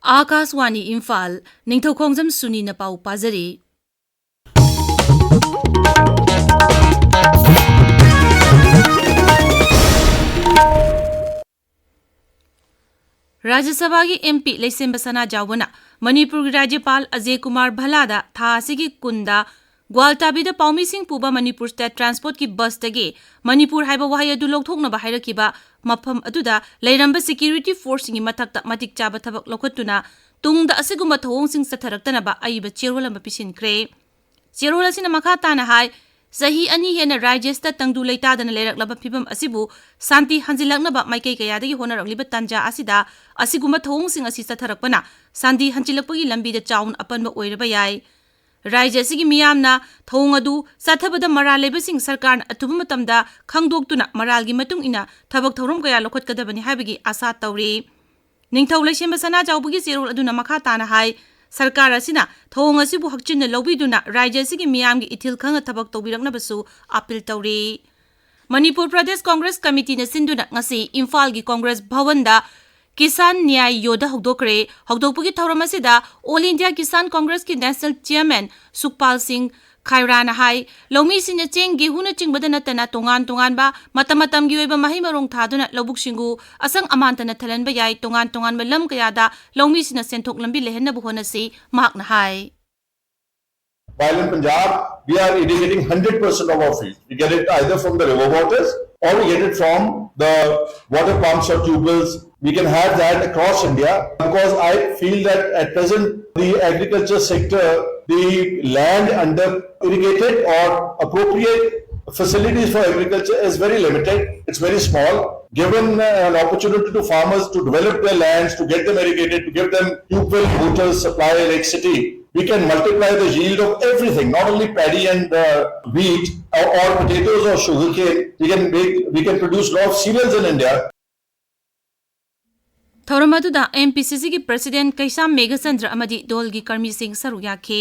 आकाशवाणी इम्फाल निंगथौखोंगजम सुनी न पाउ पाजरी राज्य सभा की एमपी लेसेम बसना जावना मणिपुर की राज्यपाल अजय कुमार भल्लादा था असिगी कुंदा ग्वालटाबीदा पाउमी सिंह पुबा मणिपुर स्टेट ट्रांसपोर्ट की बस तगे मणिपुर हाइबा वहाय अदु लौथोकनबा हाइरकिबा मफम अदुदा लैरंबा सिक्योरिटी फोर्स सिंगी मथक्ता मतिक चाबा थबक लौखतुना तुंगदा असिगुम्बा थवोंग सिंग सथरक्तनबा अइबा चेरोल अमा पिसिनख्रे चेरोल असिना मखा ताना हाय सही अनि हेना राज्यस्ता तंगदु लेतादना लेरक्लबा फिबम असिबु शांति हंजिलक्नबा माइकै कयादगी होनरक्लिबा तंजा असिदा असिगुम्बा थवोंग सिंग असि सथरक्पना शांति हंजिलक्पगी लंबीदा चाउन अपनबा ओइरबा याय राज्य असिगी मियामना थवोंग अदु साथबदा मराल लेबसिंग सरकार अथुब मतमदा खंगदोक्तुना मरालगी मतुंग इना थबक थौरम कया लौखतकदबनी हाबिगी आशा तौरी निंगथौ लेसेम बसना जाउबगी चेरोल अदुना मखा ताना हाय सरकार असिना थवोंग असिबु हक्चिन लौबीदुना राज्य असिगी मियामगी इथिल खंग थबक तौबिरक्नबसु अपील तौरी मणिपुर प्रदेश कांग्रेस कमिटी न सिंधुना ngasi इम्फाल की कांग्रेस भवनदा किसान न्याय योद्धा हौदोकरे हौदोकपुगी थौरम असिदा ऑल इंडिया किसान कांग्रेस की नेशनल चेयरमैन सुखपाल सिंह खैराना हाई लौमी सिंह चेंग गेहूना चिंगबदा नतना तोंगान तोंगानबा मतमतम की ओइबा मही मरोंग थादुना लौबुक सिंगु असंग अमांतना थलनबा याय तोंगान तोंगानबा लम कयादा लौमी सिंह सेंथोक लंबी लेहनबु होनसी महाकना high While in Punjab, we are irrigating 100% of our fields. We get it either from the river waters or we get it from the water pumps or tubewells. We can have that across India because I feel that at present the agriculture sector, the land under irrigated or appropriate facilities for agriculture is very limited. It's very small. Given an opportunity to farmers to develop their lands, to get them irrigated, to give them tubewell motors, supply electricity, we can multiply the yield of everything, not only paddy and wheat or potatoes or sugarcane. We can produce a lot of cereals in India. थौरमदुदा MPCC की president Kaisham Meghachandra अमदी दोल की कर्मी सिंह सरुक याखे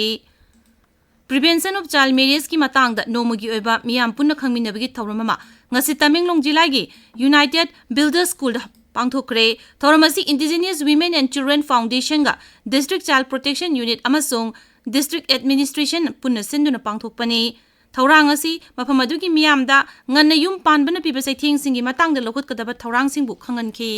prevention of child marriage की मतांगदा नोमगी ओइबा मियाम पुन्न खंगमिनबगी थौरममा ngasi तमिंगलोंग जिलागी यूनाइटेड बिल्डर्स स्कूल पांगथोक्रे थौरमसी indigenous women and children foundation गा डिस्ट्रिक्ट चाइल्ड प्रोटेक्शन यूनिट अमसोंग डिस्ट्रिक्ट एडमिनिस्ट्रेशन पुन्न सिंदुना पांगथोकपनी थौरांग असी मफम अदुगी मियामदा ngana yum panbana piba saithing singi matangda lokotकदबा थौरांग सिंगबु खंगनखे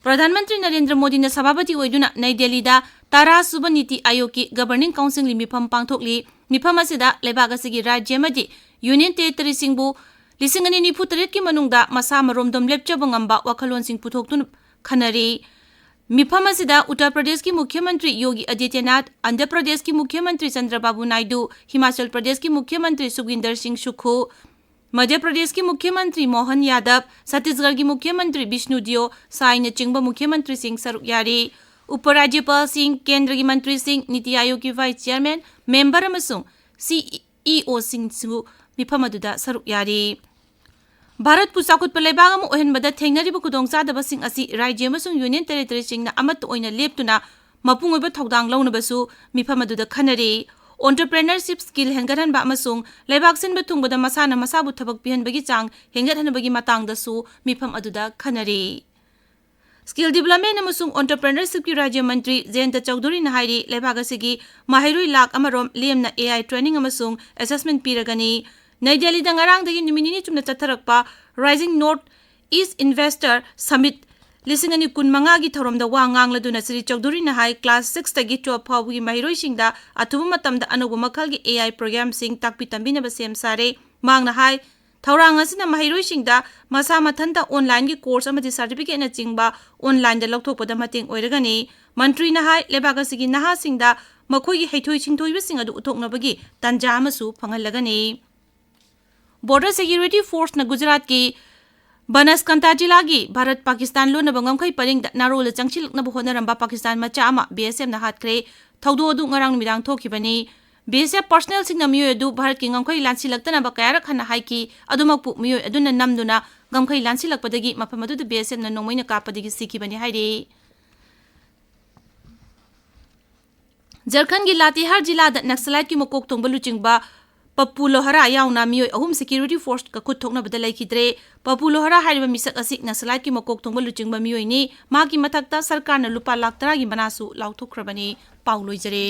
प्रधानमंत्री नरेंद्र मोदी ने सभापति ओइदुना नई दिल्ली दा 13 सुब नीति आयोग की गवर्निंग काउंसिल मिफम पांगथोकली मिफम असिदा लेबाग असिगी राज्य मदि यूनियन टेरिटरी सिंगबु 2024 की मनुंगदा मसा मरोमदम लेपचब ngamba वखलोन सिंग पुथोक्तुन खनरी मिफम असिदा उत्तर प्रदेश की मुख्यमंत्री योगी आदित्यनाथ आंध्र प्रदेश की मुख्यमंत्री चंद्रबाबू नायडू हिमाचल प्रदेश की मुख्यमंत्री सुखविंदर सिंह सुक्खू मध्य प्रदेश की मुख्यमंत्री मोहन यादव छत्तीसगढ़ की मुख्यमंत्री विष्णु दियो साइन चिंग मुख्यमंत्री सिंह सरुक यारी उपराज्यपाल सिंह केंद्र की मंत्री सिंह नीति आयोग की वाइस चेयरमैन मेंबर अमसुंग सीईओ सिंह मिफम अदुदा सरुक यारी भारत पुसाकुत लेबाग ओहनबदा थेंगनरिब खुदोंगचादबसिंग असि राज्य अमसुंग यूनियन टेरिटरी सिंगना अमत ओइना लेप्तुना मपुंग ओइबा थौदांग लौनबसु मिफम अदुदा खनरी एंटरप्रेन्योरशिप स्किल हेंगरहनबा अमसुंग लेबाग सिनबा थुंगबदा मसाना मसाबु थबक पिहनबगी चांग हेंगरहनबगी मतांगदसु मिफम अदुदा खनरी स्किल डेवलपमेंट अमसुंग एंटरप्रेन्योरशिप की राज्य मंत्री जयंत चौधरी नाहारी लेबाग असिगी माहिरुई लाख अमरोम लेमना एआई ट्रेनिंग अमसुंग असेसमेंट पिरगनी नई दिल्ली दंगारांगदगी नुमिनिनी चुमना चथरकपा rising north east investor summit 2015 की थौरमदा वा ngangladu श्री चौधरी नाहाई क्लास 6 तगी 12 फाउगी महिरोइसिंगदा अथुब मतमदा अनोगो मखलगी एआई प्रोग्राम सिंग ताकपि तंबिनबा सेम सारे मांगना हाई थौरांग असिना महिरोइसिंगदा मसा मथनता ऑनलाइन की कोर्स अमदि सर्टिफिकेट न चिंगबा ऑनलाइन दा लौथोकपदा मतेंग ओइरगनी मंत्री नाहाई लेबाग असिगी नाहासिंगदा मखोगी हैथोइ सिंगथोइबसिंग अदु उथोकनबगी तंजा अमसु फंगलगनी बॉर्डर सिक्योरिटी फोर्स न गुजरात की बनासकांठा जिला की भारत पाकिस्तान लोनब ngमखै परिंग नारोल चंगचिलकनब होनरंबा पाकिस्तान मचा अमा बीएसएफ न हातख्रे थौदो अदु ngarang मिदांग थोखिबनी बीएसएफ पर्सनल सिंगना मियो अदु भारत की ngमखै लानसिलक्तनब कायरक हना हाइकी अदुमकपु मियो अदुना नमदुना ngमखै लानसिलकपदगी मफम अदु बीएसएफ न नोमैना कापदगी सिखिबनी हाइरे झारखंड की लातेहार जिला नक्सलाइट की मकोक थोंगब लुचिंगबा Papu Lohara yauna miyo ahum security force ka kuthokna badalai kidre Papu Lohara haiba misak asik nasalai ki makok thongba luchingba miyo ni maki mathakta sarkar na lupa lakh 10 gi manasu lauthokrabani pauloi jare